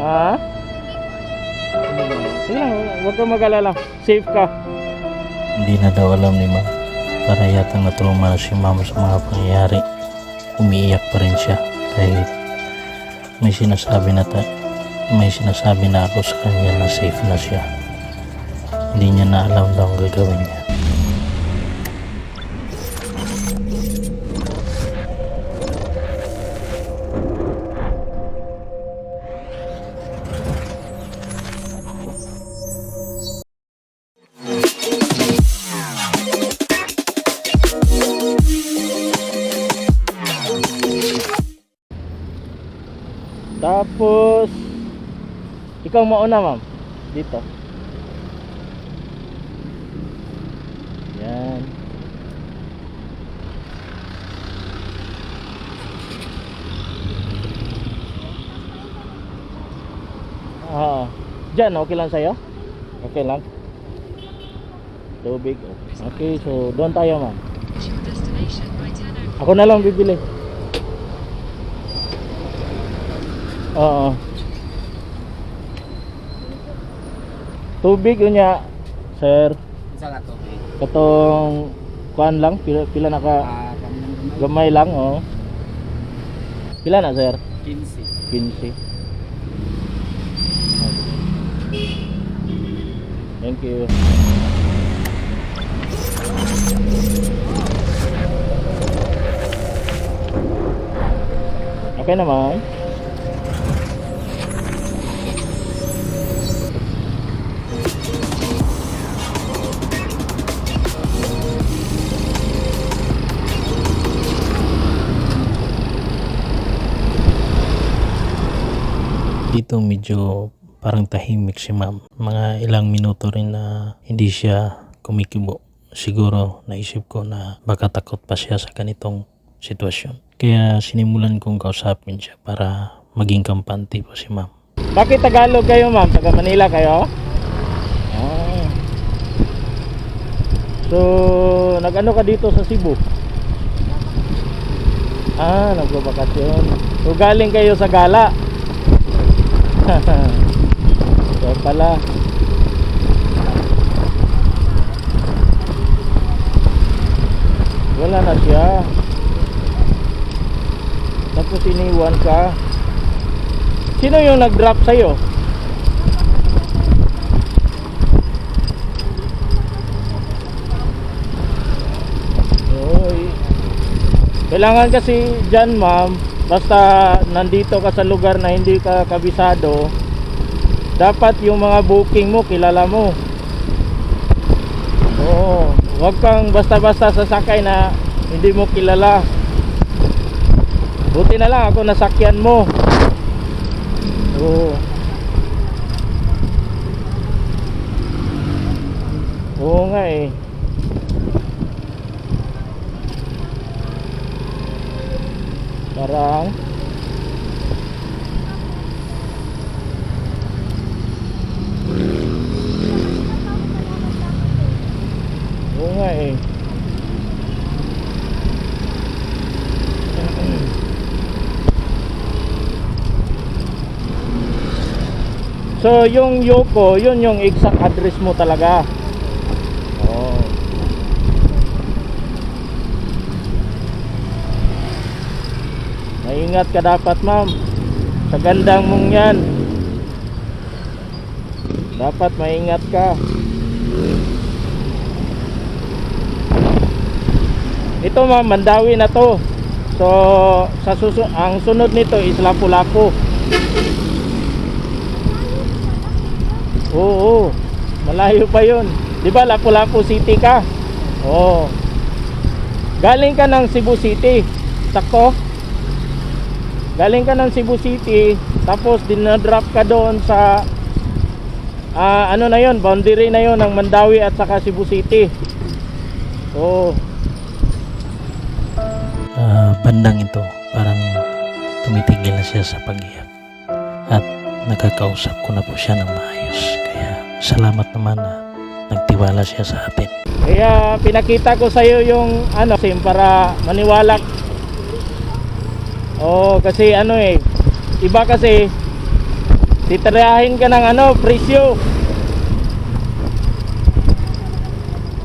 Ha? Sige lang, huwag kang mag-alala. Safe ka. Hindi na daw alam ni ma'am. Para yatang natulungan si ma'am sa mga pangyayari. Umiiyak pa rin siya kahit may sinasabi na ako sa kanya na safe na siya. Hindi niya na alam daw ang gagawin niya. Tapos ikaw mauna, ma'am. Dito. Yan. Oo. Diyan, okay lang sa'yo? Okay lang. Tubig. Okay, so doon tayo, ma'am. Ako na lang bibili. Oo. Tubig unya, sir. Isa ka tubig. Katong kuan lang, pila naka gamay lang, oh. Pila na, sir? 15. 15. Thank you. Okay naman. Dito medyo parang tahimik si ma'am. Mga ilang minuto rin na hindi siya kumikibo. Siguro naisip ko na baka takot pa siya sa ganitong sitwasyon. Kaya sinimulan kong kausapin siya para maging kampante po si ma'am. Bakit Tagalog kayo, ma'am? Taga Manila kayo? Ah. So, nag-ano ka dito sa Cebu? Ah, nagbabakasyon. So, galing kayo sa gala? So pala. Wala na siya. Tapos iniwan ka. Sino yung nag-drop sa'yo? Oy. Kailangan kasi dyan, ma'am, basta nandito ka sa lugar na hindi ka kabisado, dapat yung mga booking mo kilala mo. Oo, huwag kang basta-basta sasakay na hindi mo kilala. Buti na lang ako nasakyan mo. Oo. Oo nga eh. Parang oo nga eh. So yung Yoko, yun yung exact address mo talaga. Oh. Maingat ka dapat, ma'am. Sa gandang mong yan, dapat maingat ka. Ito, ma'am, Mandawi na to. So sa ang sunod nito is Lapu-Lapu. Oo, malayo pa yun. Di ba Lapu-Lapu City ka? Oo. Galing ka ng Cebu City. Sakto? Galing ka ng Cebu City, tapos dinadrop ka doon sa ano na yon, boundary na yon ng Mandawi at saka Cebu City. Oo. Bandang ito parang tumitigil na siya sa pag-iyak at nakakausap ko na po siya ng maayos. Kaya salamat naman na nagtiwala siya sa atin. Kaya pinakita ko sa iyo yung ano, para maniwala. Oh, kasi ano eh, iba kasi titirahin ka ng ano, presyo.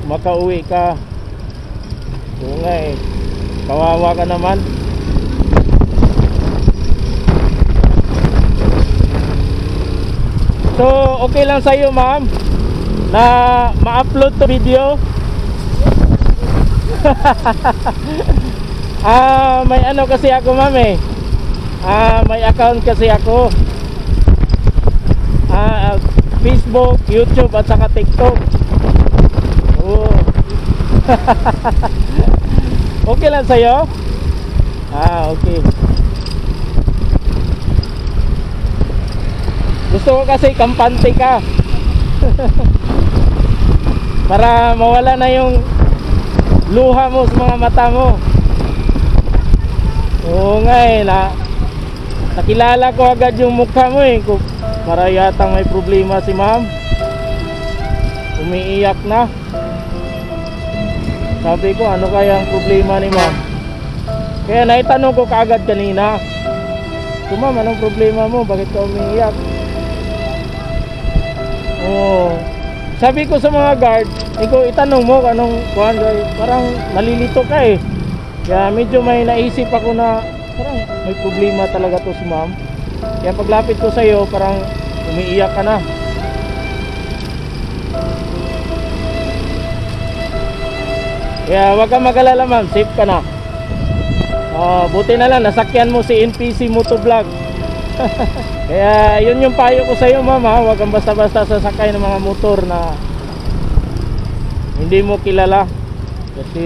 Makauwi ka. Oo nga eh. Kawawa ka naman. So, okay lang sa'yo, ma'am, na ma-upload to video? May ano kasi ako, ma'am eh. May account kasi ako. Facebook, YouTube at saka TikTok. Oo. Okay lang sa'yo? Okay. Gusto ko kasi kampante ka. Para mawala na yung luha mo sa mga mata mo. Oo nga eh, nakilala ko agad yung mukha mo eh. Para yatang may problema si ma'am. Umiiyak na. Sabi ko, ano kaya ang problema ni ma'am? Kaya naitanong ko kaagad kanina. So ma'am, anong problema mo? Bakit ka umiiyak? Oh, sabi ko sa mga guard, ikaw itanong mo anong kuhan, parang nalilito ka eh. Kaya medyo may naisip ako na parang may problema talaga to si ma'am. Kaya paglapit ko sa iyo, parang umiiyak ka na. Kaya wag kang mag-alala ma'am, safe ka na. Buti na lang nasakyan mo si NPC Motovlog. Kaya yun yung payo ko sa iyo ma'am, wag kang basta-basta sasakay ng mga motor na hindi mo kilala. Kasi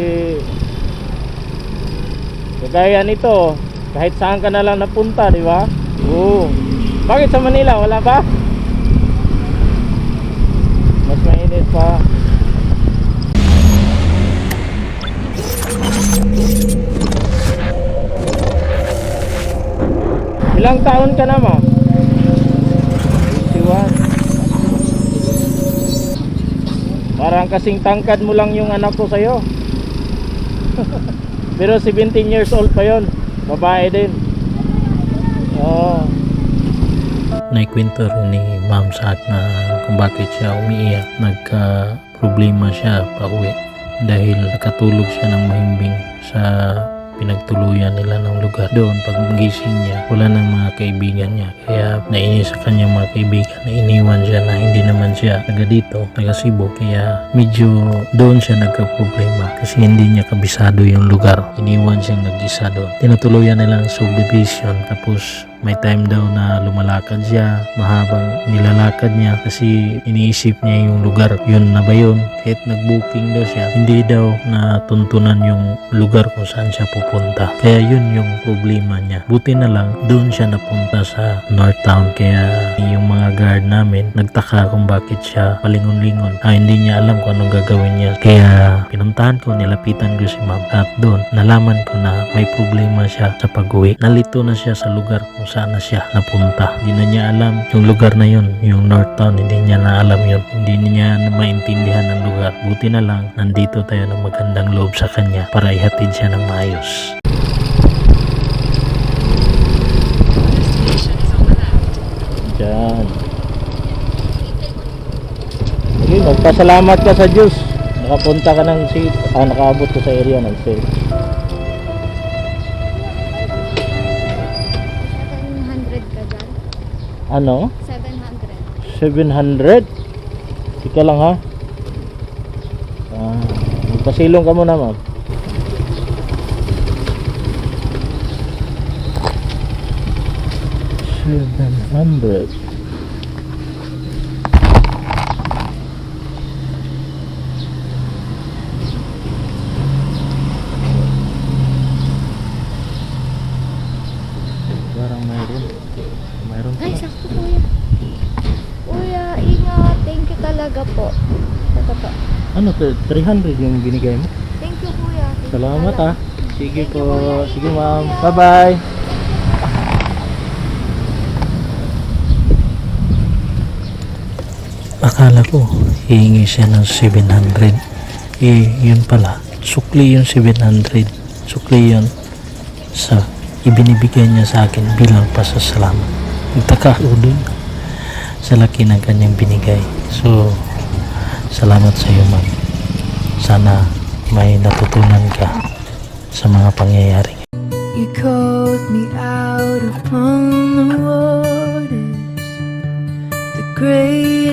kagaya nito, kahit saan ka na lang napunta, di ba? Oo. Bakit sa Manila wala ba? Mas mainit pa. Ilang taon ka na ma'am? 21. Parang kasing tangkad mo lang yung anak ko sa'yo. Pero 17 years old pa yon, babae din. Oo. Naikwento rin ni ma'am sa akin na kung bakit siya umiiyak. Nagka-problema siya pa uwi dahil nakatulog siya ng mahimbing sa pinagtuluyan nila ng lugar. Doon pag gising niya, wala ng mga kaibigan niya, kaya nainis sa kanyang mga kaibigan na iniwan siya na hindi naman siya taga dito, taga Cebu. Kaya medyo doon siya nagka-problema kasi hindi niya kabisado yung lugar. Iniwan siyang nag-isa doon. Tinutuluyan nilang subdivision, tapos may time daw na lumalakad siya, mahabang nilalakad niya kasi iniisip niya yung lugar. Yun na ba yun? Kahit nag-booking daw siya, hindi daw natuntunan yung lugar kung saan siya pupunta. Kaya yun yung problema niya. Buti na lang, doon siya napunta sa North Town. Kaya yung mga guard namin, nagtaka kung bakit siya palingon-lingon. Hindi niya alam kung anong gagawin niya. Kaya pinuntahan ko, nilapitan ko si ma'am. At doon, nalaman ko na may problema siya sa pag-uwi. Nalito na siya sa lugar kung saan na siya napunta. Hindi na niya alam yung lugar na yun, yung North Town. Hindi niya na alam yun. Hindi niya na maintindihan ang lugar. Buti na lang, nandito tayo ng magandang loob sa kanya para ihatid siya ng maayos. Diyan. Okay, magpasalamat ka sa Diyos. Nakapunta ka ng safe. Nakaabot ka sa area ng safe. 700 ka dyan? Ano? 700. 700? Ika lang ha. Magpasilong ka muna ma'am. $700. Parang mayroon Ay, pala. sakto kuya. Kuya, ingat. Thank you talaga po. Ito po. Ano to? 300 yung binigay mo? Thank you kuya. Thank you Salamat talaga. Sige Thank po. you, kuya. Sige Ingat, ma'am. kuya. Bye bye. Akala ko hihingi siya ng 700. Yun pala, sukli yung 700. Sukli yun sa ibinibigay niya sa akin bilang pasasalamat. Nagtaka ako dun. sa laki ng kanyang binigay. So, salamat sa iyo, ma'am. Sana may natutunan ka sa mga pangyayari. You called me out upon the waters, the great